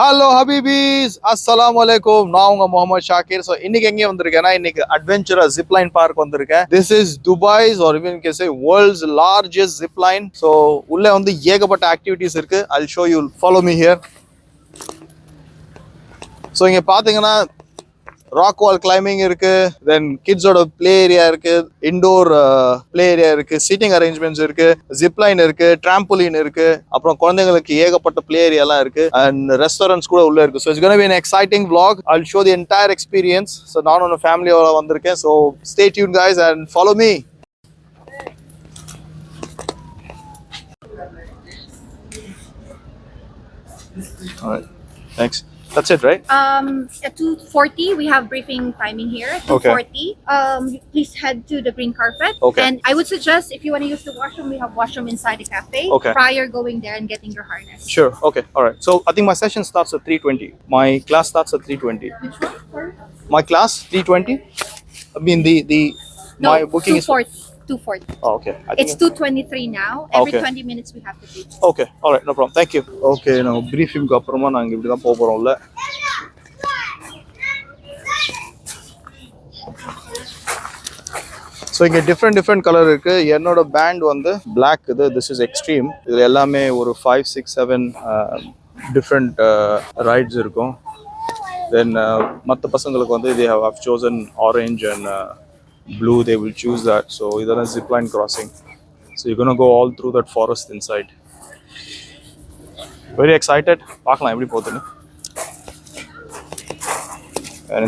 Hello Habibis, Assalamu alaikum. நான் உங்க Mohammed Shakir. So இன்னைக்கு எங்கே வந்திருக்கேன்னா இன்னைக்கு அட்வென்ச்சுரா ஜிப்லைன் பார்க் வந்திருக்கேன். This is Dubai's or even can say world's largest zipline. So உள்ள வந்து ஏகப்பட்ட ஆக்டிவிட்டிஸ் இருக்கு. I'll show you. Follow me here. So இங்க பாத்தீங்கன்னா ராக் வால் கிளைம்பிங் இருக்கு, தென் கிட்ஸோட பிளே ஏரியா இருக்கு, இண்டோர் பிளே ஏரியா இருக்கு, சீட்டிங் அரேஞ்ச்மெண்ட்ஸ் இருக்கு, ஜிப்லைன் இருக்கு, டிராம்போலின் இருக்கு, அப்புறம் குழந்தைங்களுக்கு ஏகப்பட்ட பிளே ஏரியாலாம் இருக்கு அண்ட் ரெஸ்டாரண்ட்ஸ் கூட உள்ள இருக்கு. So it's gonna be an exciting vlog. I'll show the entire experience. So நானும் ஃபேமிலியோட வந்திருக்கேன். So stay tuned guys and follow me. All right, thanks. That's it, right? At 2:40 we have briefing timing here. 2:40. Please head to the green carpet. Okay. And I would suggest if you want to use the washroom, we have washroom inside the cafe. Okay. Prior going there and getting your harness. Sure. Okay. All right. So I think my session starts at 3:20. My class starts at 3:20. Which one? Sorry? My class 3:20. I mean the No, my booking is 2:40. 2:40. Oh, okay. It's 2:23 now. Every Okay. 20 minutes we have to brief. Okay. All right. No problem. Thank you. Okay. Now briefing அப்புறமா நாங்க இப்படி தான் போக போறோம்ல. So இங்கே different colour இருக்கு. என்னோட pant வந்து black. This is extreme. இதில் எல்லாமே ஒரு 5, 6, 7 டிஃப்ரெண்ட் ரைட்ஸ் இருக்கும். தென் மற்ற பசங்களுக்கு வந்து they have chosen orange and blue. They will choose that. So இதெல்லாம் zipline crossing. So you're gonna go all through that forest inside. Very excited. பார்க்கலாம் எப்படி போகுதுன்னு.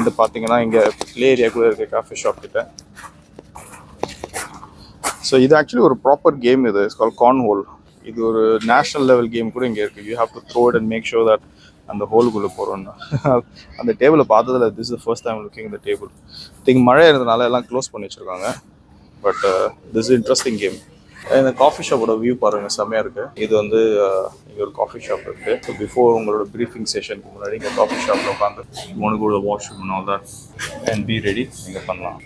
இந்த பார்த்தீங்கன்னா இங்கே ப்ளே ஏரியா கூட இருக்குது காஃபி ஷாப் கிட்ட. ஸோ இது ஆக்சுவலி ஒரு ப்ராப்பர் கேம். இது இட்ஸ் கால் கார்ன்ஹோல். இது ஒரு நேஷனல் லெவல் கேம் கூட இங்கே இருக்குது. You have to throw it and make sure that அந்த ஹோலுக்குள்ளே போகிறோன்னு. அந்த டேபிளை பார்த்ததில் this is first time looking இந்த டேபிள். திங்க் மழை இருந்தனால எல்லாம் க்ளோஸ் பண்ணி வச்சுருக்காங்க. But this is interesting game. இந்த காஃபி ஷாப்போட வியூ பாருங்கள், செம்மையாக இருக்குது. இது வந்து இங்கே ஒரு காஃபி ஷாப் இருக்குது. ஸோ பிஃபோர் உங்களோட ப்ரீஃபிங் செஷனுக்கு முன்னாடி இங்கே காஃபி ஷாப்பில் உட்காந்து உனக்கு washroom all that and be ready நீங்கள் பண்ணலாம்.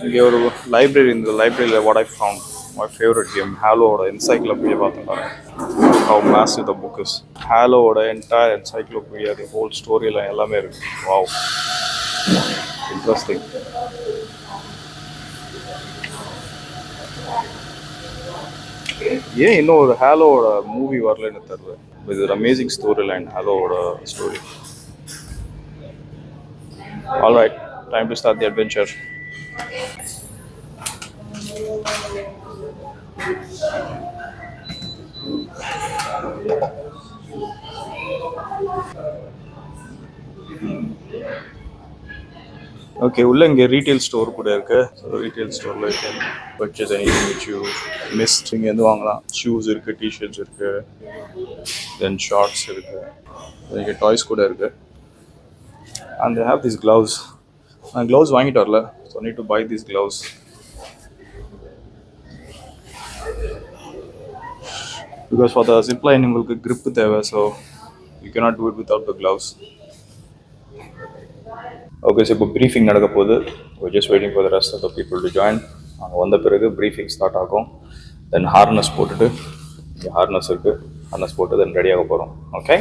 இங்கே ஒரு லைப்ரரி. இந்த லைப்ரரியில் what I found my favourite game ஹாலோவோட என்சைக்ளோபீடியா பார்த்துருக்காங்க. How massive the book is. ஹாலோவோட என்டையர் என்சைக்ளோபீடியா, தி ஹோல் ஸ்டோரியில் எல்லாமே இருக்குது. Wow, interesting. ஏன் இன்னும் ஒரு ஹாலோவோட மூவி வரலன்னு தெரியல. இது ஒரு அமேசிங் ஸ்டோரி லைன், ஹாலோவோட story. All right, time to start the adventure. Okay, உள்ள இங்க ரீட்டைல் ஸ்டோர் கூட இருக்கு. ஸோ ரீட்டைல் ஸ்டோர்ல you can purchase anything which you missed. இங்க இருந்து வாங்கலாம். ஷூஸ் இருக்கு, டிஷர்ட்ஸ் இருக்கு, தென் ஷார்ட்ஸ் இருக்கு, இங்க டாய்ஸ் கூட இருக்கு. And they have these gloves. நான் க்ளவுஸ் வாங்கிட்டு வரல. So need to buy these gloves. Because for the zipline உங்களுக்கு grip தேவை. So you cannot do it without the gloves. Okay, so இப்போ ப்ரீஃபிங் நடக்க போகுது. Just waiting for the rest of the people to join. அங்கே வந்த பிறகு briefing start ஆகும். தென் harness போட்டுட்டு, இங்கே ஹார்னஸ் இருக்குது, ஹார்னஸ் போட்டு தென் ரெடியாக போகிறோம். Okay.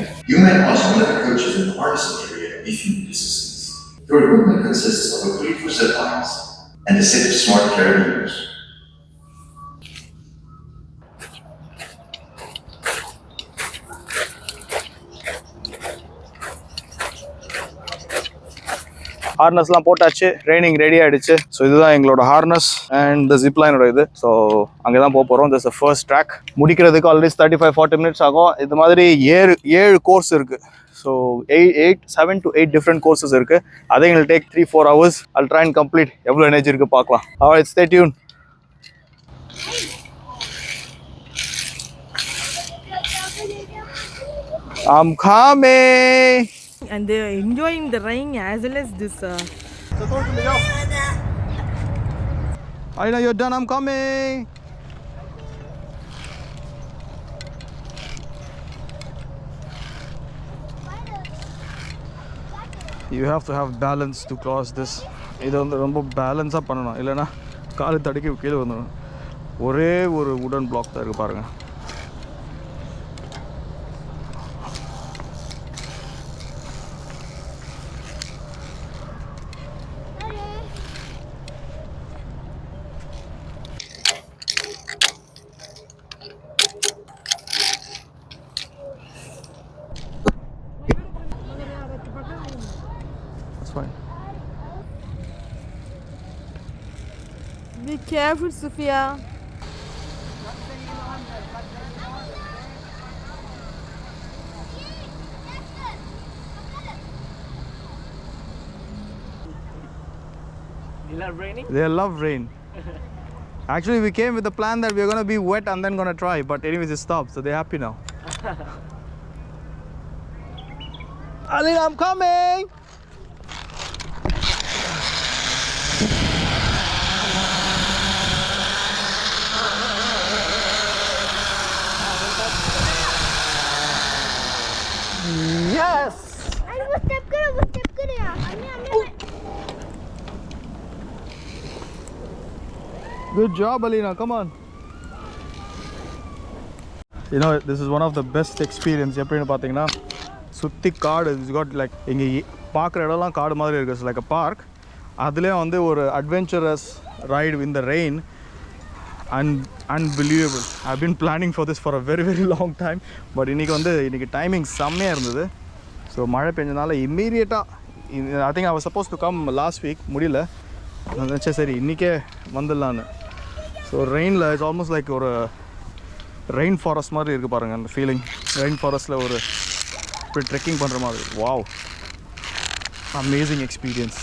Your equipment consists of a 3 zip lines and a set of smart carabiners. ஹார்னஸ்லாம் போட்டாச்சு, ட்ரைனிங் ரெடி ஆகிடுச்சு. ஸோ இதுதான் எங்களோட ஹார்னஸ் அண்ட் த ஜிப்லைனோட இது. ஸோ அங்கே தான் போக போகிறோம். This first track. முடிக்கிறதுக்கு ஆல்ரெடி 35-40 மினிட்ஸ் ஆகும். இது மாதிரி 7 கோர்ஸ் இருக்குது. ஸோ 7 to 8 different courses இருக்குது. அதை எங்களுக்கு take 3-4 hours. I'll try and complete. எவ்வளோ எனர்ஜி இருக்குது பார்க்கலாம். Alright, stay tuned. I'm coming. And they're enjoying the rain as well as this. I know you're done. I'm coming. You have to have balance to cross this. இது வந்து ரொம்ப பேலன்ஸாக பண்ணணும், இல்லைன்னா காலு தடுக்கி கீழே வந்துடும். ஒரே ஒரு உடன் பிளாக் தான் இருக்குது பாருங்கள். fine. Be careful, Sophia. You love raining? They love rain. Actually, we came with the plan that we are going to be wet and then going to try. But anyways, it stopped. So they're happy now. Alina, I'm coming! Yes! Good job, Alina. Come on. You know, this is one of the best experience. எப்படின்னு பாத்தீங்கன்னா சுத்தி காடு. It's got like இங்க பார்க்குற இடம்லாம் காடு மாதிரி இருக்கு. It's like a park. அதுலயே வந்து ஒரு adventurous ride in the rain. Unbelievable. I've been planning for this for a very long time. But இன்னைக்கு timing செம்மையா இருந்தது. So மழை பெஞ்சனால immediately I think I was supposed to come last week. முடியல. நான் நினைச்சேன் சரி இன்னைக்கே வந்துடலான்னு. So rainல it's almost like ஒரு rain forest மாதிரி இருக்கு பாருங்க அந்த feeling. Rain forestல ஒரு trekking பண்ற மாதிரி. Wow. Amazing experience.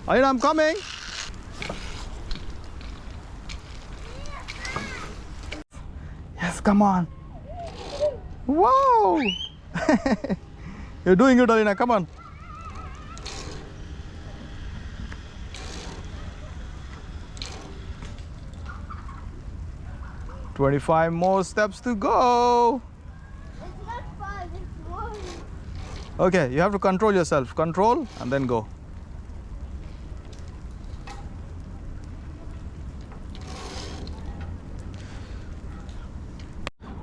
Ayana, I'm coming. Yes, come on. Wow. You're doing good, Alina. Come on. $25 more steps to go. It's not 5, it's 1. Okay, you have to control yourself. Control and then go.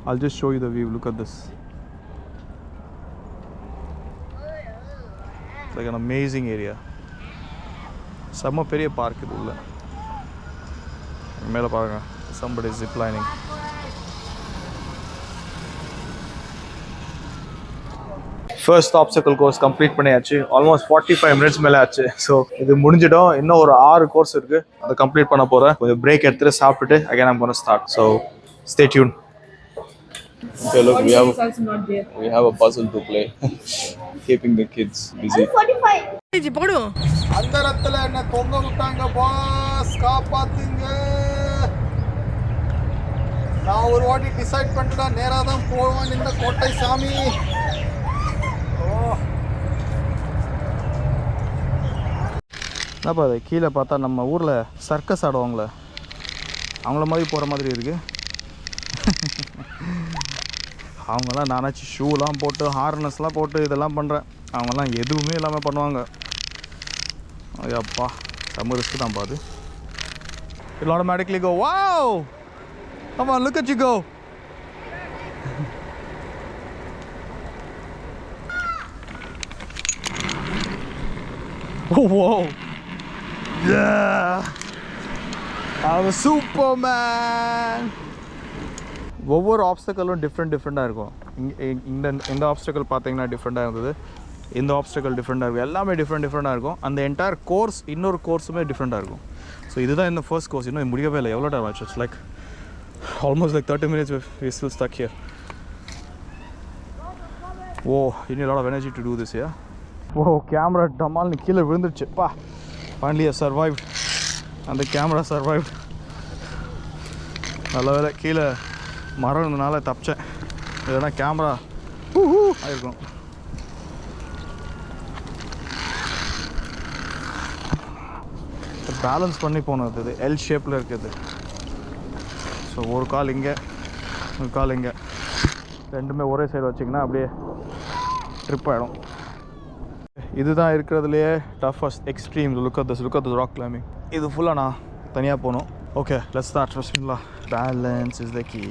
I'll just show you the view. Look at this. It's like an amazing area. Samma periya park idu ulla. Mela paaruga. Somebody is ziplining. First obstacle course complete பண்ணியாச்சு. Almost 45 minutes மேல ஆச்சு. So இது முடிஞ்சிடும். இன்னும் ஒரு 6 course இருக்கு. அதை complete பண்ண போறேன். கொஞ்சம் break எடுத்துட்டு சாப்பிட்டுட்டு again I'm going to start. So stay tuned. Okay, look, we have a puzzle to play. Keeping the kids busy. 45. போடு. அந்த இடத்துல என்ன தொங்க விட்டாங்க பாஸ், காப்பாத்துங்க. நான் ஒரு வாட்டி டிசைட் பண்ணிட்டா நேரா தான் போவேன் இந்த கோட்டை சாமி. என்னப்பா அது கீழே பார்த்தா நம்ம ஊரில் சர்க்கஸ் ஆடுவாங்களே அவங்கள மாதிரி போகிற மாதிரி இருக்கு. அவங்கெல்லாம் நானாச்சு ஷூலாம் போட்டு ஹார்னஸ்லாம் போட்டு இதெல்லாம் பண்ணுறேன். அவங்கெல்லாம் எதுவுமே இல்லாமல் பண்ணுவாங்க. ஐயப்பா செம்ம ரிஸ்க் தான் பாது. It'll automatically go. Wow! Come on, look at you go. Whoa! Yeah! I'm a Superman! ஒவ்வொரு ஆப்ஸ்டக்கலும் டிஃப்ரெண்ட்டாக இருக்கும். இந்த ஆப்ஸ்டக்கல் பார்த்தீங்கன்னா டிஃப்ரெண்ட்டாக இருந்தது. இந்த ஆப்ஸ்டக்கல் டிஃப்ரெண்ட்டாக இருக்கும். எல்லாமே டிஃப்ரெண்ட்டாக இருக்கும். அந்த என்டையர் கோர்ஸ் இன்னொரு கோர்ஸுமே டிஃப்ரெண்ட்டாக இருக்கும். ஸோ இதுதான் இந்த ஃபர்ஸ்ட் கோர்ஸ். இன்னும் முடியவே இல்லை. எவ்வளோ டைம் ஆச்சு? It's like almost like 30 minutes we still stuck here. Oh, you need a lot of energy to do this, yeah? Whoa, camera டமால்னு கீழே விழுந்துருச்சு. பா, finally I survived. அந்த கேமரா survived. நல்ல வேலை கீழே மரம் இருந்தனால தப்பிச்சேன். இல்லைன்னா கேமரா ஆயிருக்கும். பேலன்ஸ் பண்ணி போனது இது எல் ஷேப்பில் இருக்குது. ஸோ ஒரு கால் இங்கே, ஒரு கால் இங்கே, ரெண்டுமே ஒரே சைடு வச்சிங்கன்னா அப்படியே ட்ரிப் ஆகிடும். இதுதான் இருக்கிறதுலையே toughest extreme. Look at this rock climbing. இது ஃபுல்லாக நான் தனியாக போகணும். Okay, let's start. பிஸ்மில்லா. Balance is the key.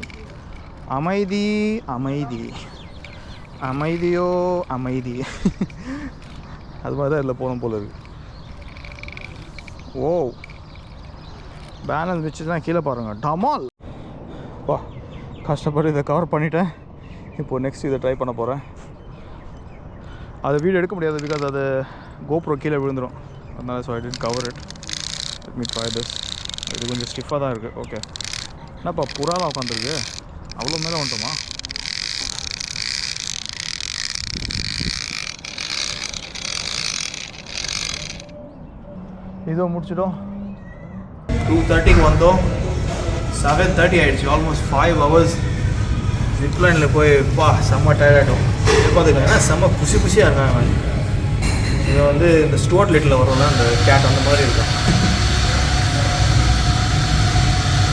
அமைதி அமைதி அமைதியோ அமைதி. அது மாதிரி தான் இதில் போகணும் போல இருக்கு. ஓ, பேலன்ஸ் வச்சுன்னா கீழே பாருங்கள் டமால். வா, கஷ்டப்பட்டு இதை கவர் பண்ணிட்டேன். இப்போது நெக்ஸ்ட் இதை ட்ரை பண்ண போகிறேன். அது வீடியோ எடுக்க முடியாது பிகாஸ் அது கோப்ரோ கீழே விழுந்துடும். அதனால so I did cover it. Let me try this. இது கொஞ்சம் ஸ்டிஃபாக தான் இருக்குது. ஓகே, என்னப்பா புறாலாம் உட்காந்துருக்கு, அவ்வளோ மேலே வந்துட்டோமா? இதோ முடிச்சிட்டோம். 2:30க்கு வந்தோம், 7:30 ஆகிடுச்சு. ஆல்மோஸ்ட் 5 hours ஜிப்லைனில் போய் செம்ம டயர்ட் ஆகிட்டோம். பார்த்துக்கலாம், ஏன்னா செம்ம குஷியாக இருக்காங்க. இது வந்து இந்த ஸ்டுவர்ட் லிட்டில் வரும்ல அந்த கேட், அந்த மாதிரி இருக்கும்.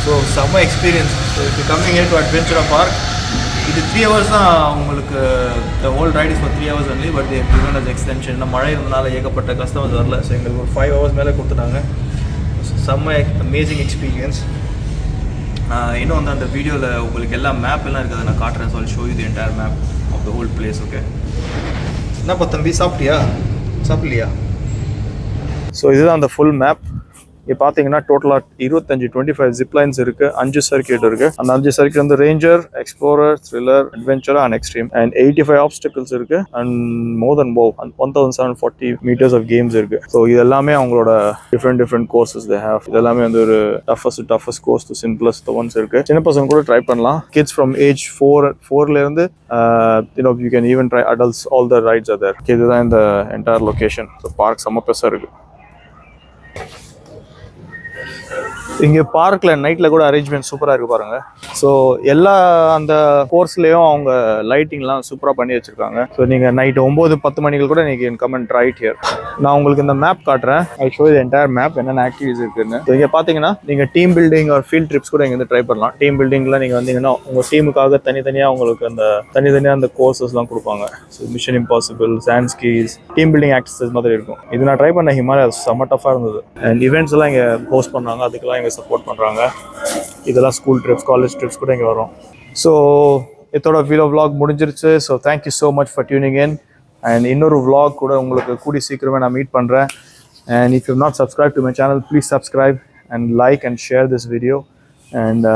ஸோ செம்ம எக்ஸ்பீரியன்ஸ். ஸோ இப்போ coming here to Adventura park. இது 3 hours தான் உங்களுக்கு. The whole ride is for 3 hours only. But they given as extension. இந்த மழை இருந்தனால ஏகப்பட்ட கஸ்டமர்ஸ் வரல. ஸோ எங்களுக்கு ஒரு 5 hours மேலே கொடுத்துட்டாங்க. செம்ம அமேசிங் எக்ஸ்பீரியன்ஸ். இன்னும் வந்து அந்த வீடியோவில் உங்களுக்கு எல்லா மேப் எல்லாம் இருக்குது, அதை நான் காட்டுறேன். So show you the entire map of the whole place. Okay, என்னப்பா தம்பி சாப்பிட்டியா? சாப்பிட்லையா? ஸோ இதுதான் அந்த ஃபுல் மேப். இப்போ பார்த்தீங்கன்னா டோட்டலாக 25 ஜிப்லைன்ஸ் இருக்குது, 5 சர்க்கியூட் இருக்குது. அந்த 5 சர்க்கியூட் வந்து ranger, explorer, thriller, Adventura and extreme. And 85 obstacles இருக்குது. And more then 1740 meters of games இருக்குது. ஸோ இது எல்லாமே அவங்களோட டிஃப்ரெண்ட் கோர்சஸ் தே ஹேவ். இது எல்லாமே வந்து ஒரு toughest course to simplest once இருக்குது. சின்ன பசங்க கூட ட்ரை பண்ணலாம். Kids from age 4 you can even try adults. All the rides are there. இதுதான் இந்த என்டையர் லொகேஷன். ஸோ பார்க் செம்ம பெருசாக இருக்குது. இங்கே பார்க்கில் நைட்டில் கூட அரேஞ்ச்மெண்ட் சூப்பராக இருக்குது பாருங்கள். ஸோ எல்லா அந்த கோர்ஸ்லேயும் அவங்க லைட்டிங்லாம் சூப்பராக பண்ணி வச்சுருக்காங்க. ஸோ நீங்கள் நைட்டு 9-10 மணிக்கு கூட நீங்கள் கம் அண்ட் ரைட் ஹியர். நான் உங்களுக்கு இந்த மேப் காட்டுறேன். I show the entire map என்னென்ன ஆக்டிவிட்டிஸ் இருக்குன்னு. ஸோ இங்கே பார்த்தீங்கன்னா நீங்கள் டீம் பில்டிங் ஒரு ஃபீல்ட் ட்ரிப்ஸ் கூட இங்கே வந்து ட்ரை பண்ணலாம். டீம் பில்டிங்கில் நீங்கள் வந்தீங்கன்னா உங்கள் டீமுக்காக தனித்தனியாக உங்களுக்கு அந்த கோர்சஸ்லாம் கொடுப்பாங்க. So mission impossible, sand skis, team building activities மாதிரி இருக்கும். இது நான் ட்ரை பண்ண ஹிமாலயாஸ் செம்ம டஃபாக இருந்தது. அண்ட் ஈவெண்ட்ஸ் எல்லாம் இங்கே ஹோஸ்ட் பண்ணுறாங்க, அதுக்கெல்லாம் சப்போர்ட் பண்ணுறாங்க. இதெல்லாம் ஸ்கூல் ட்ரிப்ஸ், காலேஜ் ட்ரிப்ஸ் கூட இங்கே வரும். ஸோ இதோட vlog முடிஞ்சிருச்சு. So thank you so much for tuning in. And இன்னொரு vlog கூட உங்களுக்கு கூடி சீக்கிரமே நான் மீட் பண்ணுறேன். And if you not subscribe to my channel, please subscribe and like and share this video. And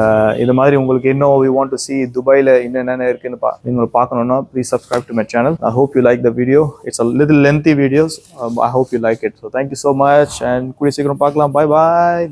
இது மாதிரி உங்களுக்கு இன்னும் வி வாண்ட் டு சி துபாயில் என்னென்ன இருக்குன்னு நீங்கள் பார்க்கணுன்னா please subscribe to my channel. I hope you like the video. It's a little lengthy videos. I hope you like it. So thank you so much and கூடிய சீக்கிரம் பார்க்கலாம். பாய் பாய்.